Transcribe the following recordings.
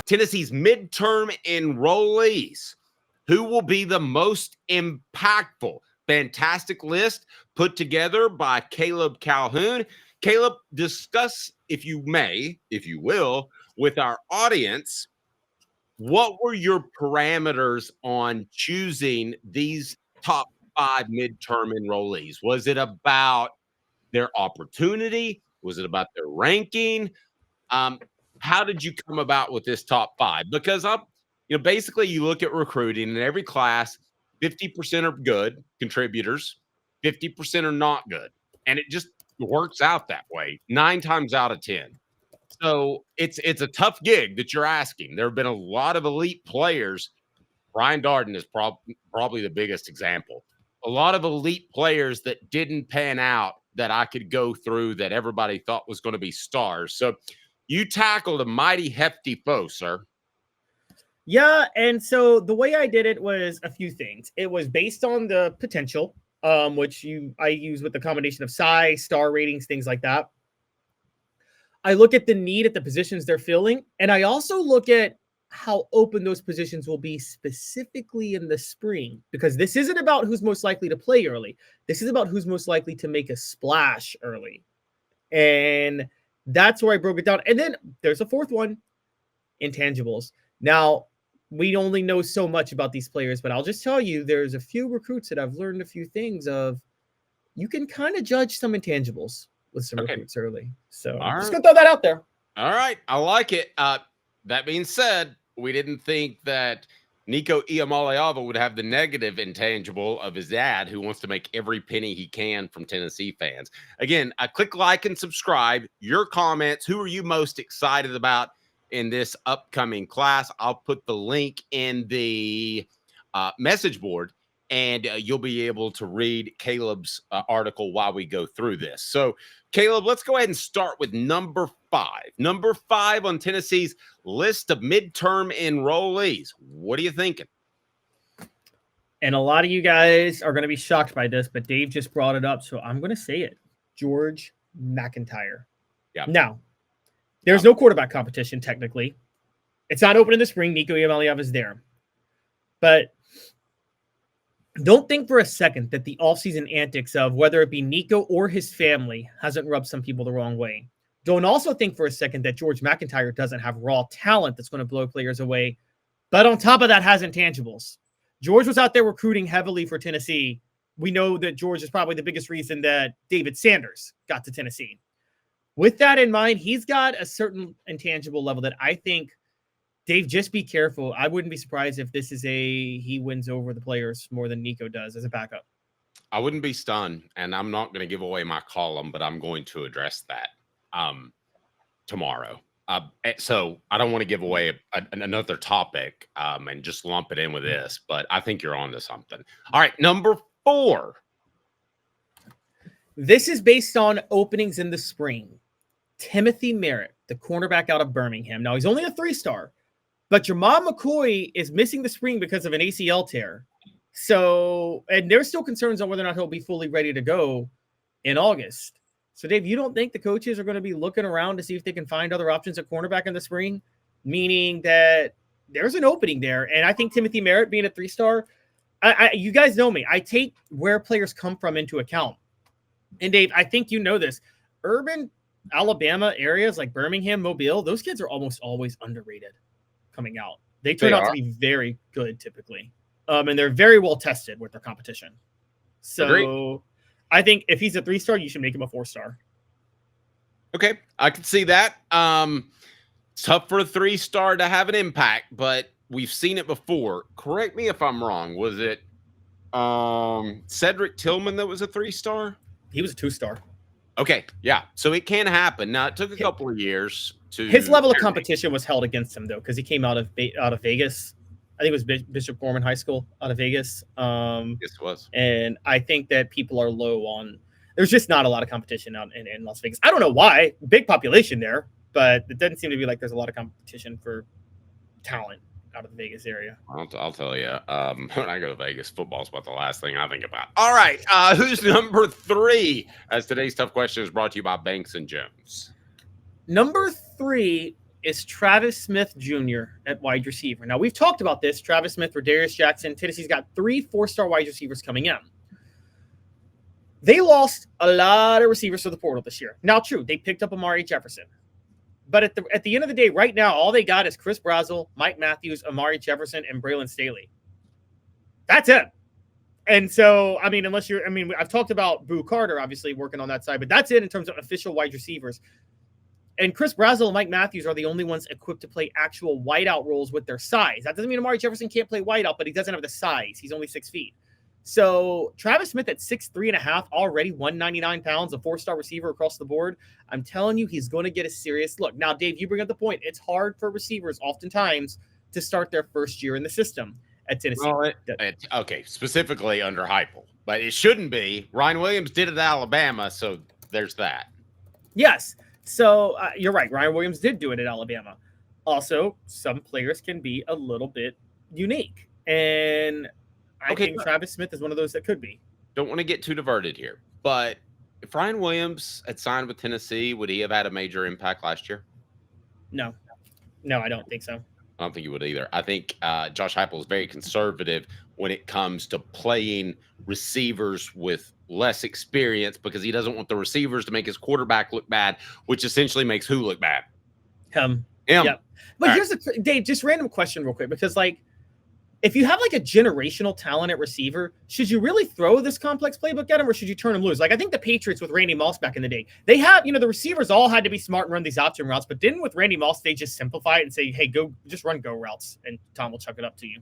Tennessee's midterm enrollees. Who will be the most impactful? Fantastic list put together by Caleb Calhoun. Caleb, discuss, if you may, if you will, with our audience, what were your parameters on choosing these top 5 midterm enrollees? Was it about their opportunity? Was it about their ranking? How did you come about with this top 5? Because basically you look at recruiting in every class, 50% are good contributors, 50% are not good. And it just works out that way 9 times out of 10. So it's a tough gig that you're asking. There have been a lot of elite players. Brian Darden is probably the biggest example. A lot of elite players that didn't pan out that I could go through that everybody thought was going to be stars. So you tackled a mighty hefty foe, sir. Yeah, and so the way I did it was a few things. It was based on the potential, which I use with the combination of size, star ratings, things like that. I look at the need at the positions they're filling, and I also look at how open those positions will be specifically in the spring, because this isn't about who's most likely to play early. This is about who's most likely to make a splash early. And that's where I broke it down. And then there's a fourth one, intangibles. Now, we only know so much about these players, but I'll just tell you, there's a few recruits that I've learned a few things of. You can kind of judge some intangibles with some recruits early. So I'm just going to throw that out there. All right. I like it. That being said, we didn't think that Nico Iamaleava would have the negative intangible of his dad, who wants to make every penny he can from Tennessee fans. Again, click like and subscribe. Your comments. Who are you most excited about in this upcoming class? I'll put the link in the message board, and you'll be able to read Caleb's article while we go through this. So, Caleb, let's go ahead and start with number 5. Number 5 on Tennessee's list of midterm enrollees. What are you thinking? And a lot of you guys are going to be shocked by this, but Dave just brought it up, so I'm going to say it. George MacIntyre. Yeah. Now, there's no quarterback competition, technically. It's not open in the spring. Nico Iamaleava is there. But don't think for a second that the offseason antics of whether it be Nico or his family hasn't rubbed some people the wrong way. Don't also think for a second that George MacIntyre doesn't have raw talent that's going to blow players away. But on top of that, has intangibles. George was out there recruiting heavily for Tennessee. We know that George is probably the biggest reason that David Sanders got to Tennessee. With that in mind, he's got a certain intangible level that I think, Dave, just be careful. I wouldn't be surprised if this is he wins over the players more than Nico does as a backup. I wouldn't be stunned, and I'm not going to give away my column, but I'm going to address that tomorrow. So I don't want to give away another topic and just lump it in with this, but I think you're on to something. All right, number 4. This is based on openings in the spring. Timothy Merritt, the cornerback out of Birmingham. Now, he's only a 3-star, but Jermon McCoy is missing the spring because of an ACL tear. So, and there's still concerns on whether or not he'll be fully ready to go in August. So, Dave, you don't think the coaches are going to be looking around to see if they can find other options at cornerback in the spring? Meaning that there's an opening there. And I think Timothy Merritt being a 3-star, you guys know me. I take where players come from into account. And, Dave, I think you know this. Urban Alabama areas like Birmingham, Mobile, those kids are almost always underrated coming out. They turn out to be very good typically. And they're very well tested with their competition. So Agreed. I think if he's a 3-star, you should make him a 4-star. Okay. I can see that. It's tough for a 3-star to have an impact, but we've seen it before. Correct me if I'm wrong. Was it Cedric Tillman that was a 3-star? He was a 2-star. Okay, yeah. So it can happen. Now, it took a couple of years to... His level of competition was held against him, though, because he came out of Vegas. I think it was Bishop Gorman High School out of Vegas. Yes, it was. And I think that people are low on... There's just not a lot of competition out in Las Vegas. I don't know why. Big population there, but it doesn't seem to be like there's a lot of competition for talent out of the Vegas area. I'll tell you, when I go to Vegas, football's about the last thing I think about. All right, who's number 3? As today's tough question is brought to you by Banks and Jones. Number 3, is Travis Smith Jr. at wide receiver. Now, we've talked about this. Travis Smith, Rodarius Jackson. Tennessee's got 3 4-star wide receivers coming in. They lost a lot of receivers to the portal this year. Now, true, they picked up Amari Jefferson. But at the end of the day, right now, all they got is Chris Brazel, Mike Matthews, Amari Jefferson, and Braylon Staley. That's it. And so, I mean, I've talked about Boo Carter, obviously, working on that side, but that's it in terms of official wide receivers. And Chris Brazel and Mike Matthews are the only ones equipped to play actual wideout roles with their size. That doesn't mean Amari Jefferson can't play wideout, but he doesn't have the size. He's only 6 feet. So Travis Smith at 6'3.5", already 199 pounds, a 4-star receiver across the board. I'm telling you, he's going to get a serious look. Now, Dave, you bring up the point. It's hard for receivers oftentimes to start their first year in the system at Tennessee. Well, okay, specifically under Heupel, but it shouldn't be. Ryan Williams did it at Alabama, so there's that. Yes. So you're right. Ryan Williams did do it at Alabama. Also, some players can be a little bit unique. And I think Travis Smith is one of those that could be. Don't want to get too diverted here, but if Ryan Williams had signed with Tennessee, would he have had a major impact last year? No, I don't think so. I don't think he would either. I think Josh Heupel is very conservative when it comes to playing receivers with less experience because he doesn't want the receivers to make his quarterback look bad, which essentially makes who look bad? Him. Yeah. But here's Dave, just random question real quick, because if you have a generational talent at receiver, should you really throw this complex playbook at him or should you turn him loose? I think the Patriots with Randy Moss back in the day, they have, the receivers all had to be smart and run these option routes, but didn't with Randy Moss, they just simplify it and say, hey, just run go routes and Tom will chuck it up to you.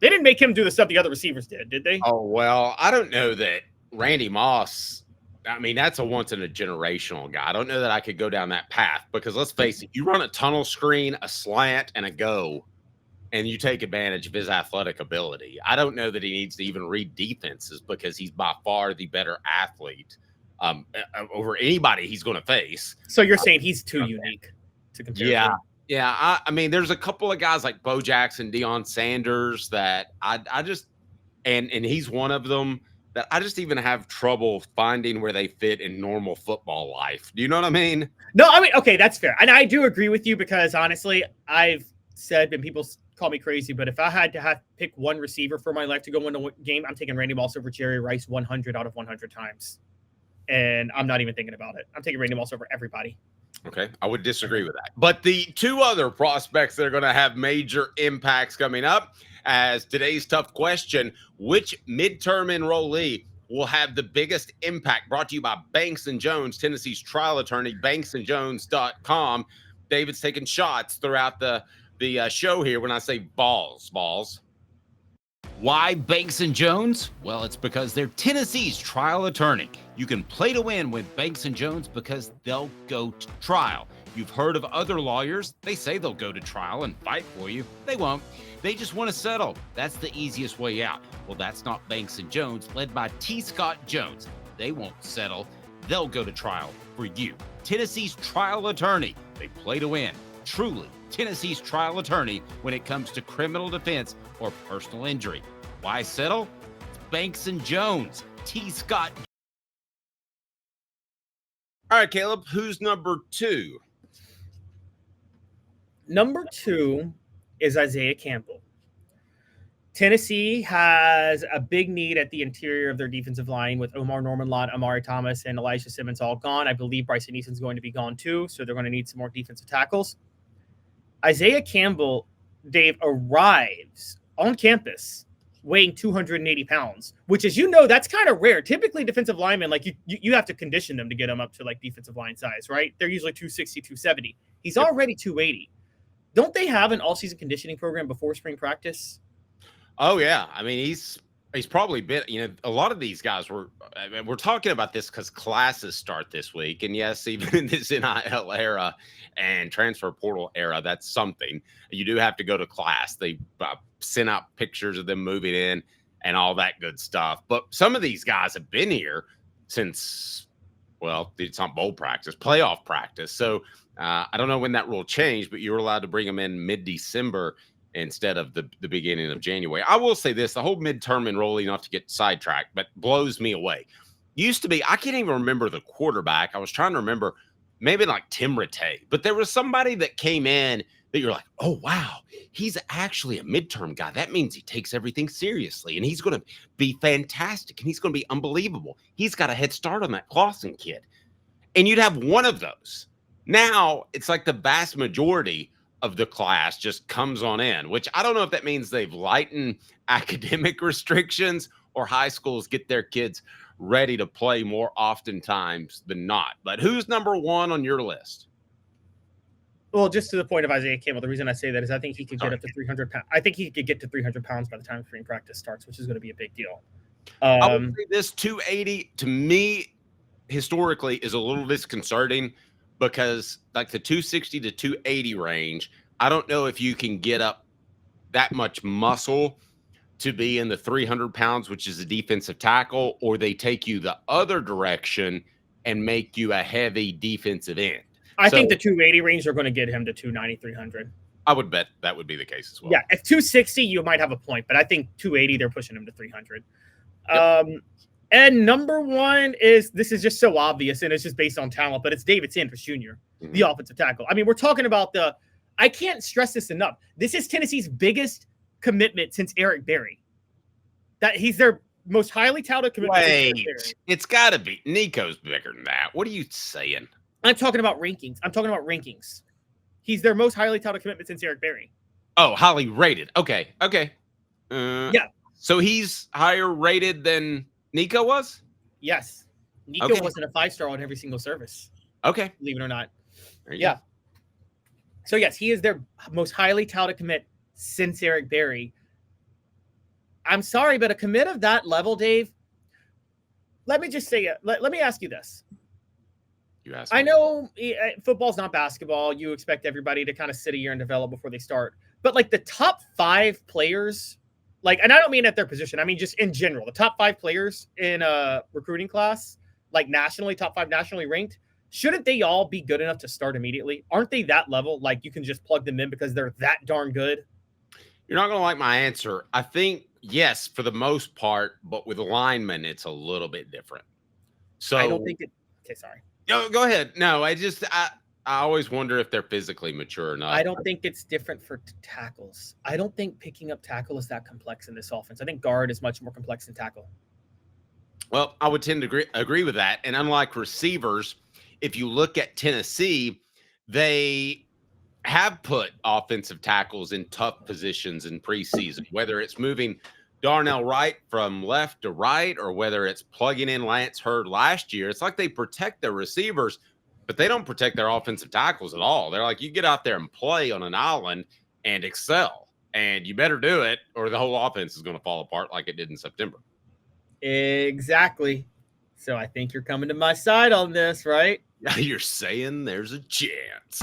They didn't make him do the stuff the other receivers did they? Oh, well, I don't know that Randy Moss, that's a once in a generational guy. I don't know that I could go down that path because let's face it, you run a tunnel screen, a slant, and a go, and you take advantage of his athletic ability. I don't know that he needs to even read defenses because he's by far the better athlete over anybody he's going to face. So you're saying he's too unique to compare? Yeah. Yeah. There's a couple of guys like Bo Jackson, Deion Sanders that I just, and he's one of them that I just even have trouble finding where they fit in normal football life. Do you know what I mean? No, okay, that's fair. And I do agree with you because honestly, I've said, and people call me crazy, but if I had to pick one receiver for my life to go win a game, I'm taking Randy Moss over Jerry Rice 100 out of 100 times. And I'm not even thinking about it. I'm taking Randy Moss over everybody. Okay, I would disagree with that. But the two other prospects that are going to have major impacts coming up as today's tough question, which midterm enrollee will have the biggest impact? Brought to you by Banks & Jones, Tennessee's trial attorney, banksandjones.com. David's taking shots throughout the show here when I say balls. Why Banks & Jones? Well, it's because they're Tennessee's trial attorney. You can play to win with Banks & Jones because they'll go to trial. You've heard of other lawyers. They say they'll go to trial and fight for you. They won't. They just want to settle. That's the easiest way out. Well, that's not Banks & Jones, led by T. Scott Jones. They won't settle. They'll go to trial for you. Tennessee's trial attorney. They play to win. Truly, Tennessee's trial attorney when it comes to criminal defense or personal injury. Why settle? It's Banks & Jones. T. Scott. All right, Caleb, who's number 2? Number 2 is Isaiah Campbell. Tennessee has a big need at the interior of their defensive line with Omar Norman-Lott, Amari Thomas, and Elijah Simmons all gone. I believe Bryson Easton's going to be gone too, so they're going to need some more defensive tackles. Isaiah Campbell, Dave, arrives on campus weighing 280 pounds, which, as you know, that's kind of rare. Typically, defensive linemen, you have to condition them to get them up to defensive line size, right? They're usually 260, 270. He's already 280. Don't they have an all-season conditioning program before spring practice? Oh, yeah. He's probably been, a lot of these guys we're talking about this because classes start this week. And yes, even in this NIL era and transfer portal era, that's something. You do have to go to class. They sent out pictures of them moving in and all that good stuff. But some of these guys have been here since, well, it's not bowl practice, playoff practice. So I don't know when that rule changed, but you were allowed to bring them in mid-December instead of the beginning of January. I will say this, the whole midterm enrollee, not to get sidetracked, but blows me away. Used to be, I can't even remember the quarterback. I was trying to remember maybe like Tim Rattay, but there was somebody that came in that you're like, oh, wow, he's actually a midterm guy. That means he takes everything seriously and he's going to be fantastic and he's going to be unbelievable. He's got a head start on that Clausen kid. And you'd have one of those. Now it's like the vast majority of the class just comes on in, which I don't know if that means they've lightened academic restrictions or high schools get their kids ready to play more oftentimes than not. But who's number one on your list? Well, just to the point of Isaiah Campbell, the reason I say that is I think he could get up to 300 pounds. I think he could get to 300 pounds by the time spring practice starts, which is going to be a big deal. I would say this 280 to me historically is a little disconcerting because like the 260 to 280 range, I don't know if you can get up that much muscle to be in the 300 pounds, which is a defensive tackle, or they take you the other direction and make you a heavy defensive end. I think the 280 range are going to get him to 290, 300. I would bet that would be the case as well. Yeah, at 260, you might have a point, but I think 280, they're pushing him to 300. Yep. And number one this is just so obvious, and it's just based on talent, but it's David Sanders Jr., the offensive tackle. I mean, we're talking about I can't stress this enough. This is Tennessee's biggest commitment since Eric Berry. That he's their most highly touted commitment. Wait, it's got to be. Nico's bigger than that. What are you saying? I'm talking about rankings. He's their most highly touted commitment since Eric Berry. Oh, highly rated. Okay. Yeah. So he's higher rated than Nico was? Yes. Nico wasn't a 5-star on every single service. Okay. Believe it or not. Yeah. Go. So, yes, he is their most highly touted commit since Eric Berry. I'm sorry, but a commit of that level, Dave, let me just say it. Let me ask you this. I know football's not basketball. You expect everybody to kind of sit a year and develop before they start. But, like, the top 5 players, and I don't mean at their position. I mean just in general. The top 5 players in a recruiting class, like nationally, top 5 nationally ranked, shouldn't they all be good enough to start immediately? Aren't they that level? Like, you can just plug them in because they're that darn good? You're not going to like my answer. I think, yes, for the most part, but with linemen, it's a little bit different. So I don't think it – okay, sorry. Go ahead. No, I always wonder if they're physically mature or not. I don't think it's different for tackles. I don't think picking up tackle is that complex in this offense. I think guard is much more complex than tackle. Well, I would tend to agree with that. And unlike receivers, if you look at Tennessee, they have put offensive tackles in tough positions in preseason, whether it's moving Darnell Wright from left to right or whether it's plugging in Lance Hurd last year. It's like they protect their receivers, but they don't protect their offensive tackles at all. They're like, you get out there and play on an island and excel, and you better do it or the whole offense is going to fall apart like it did in September. Exactly. So I think you're coming to my side on this, right? You're saying there's a chance.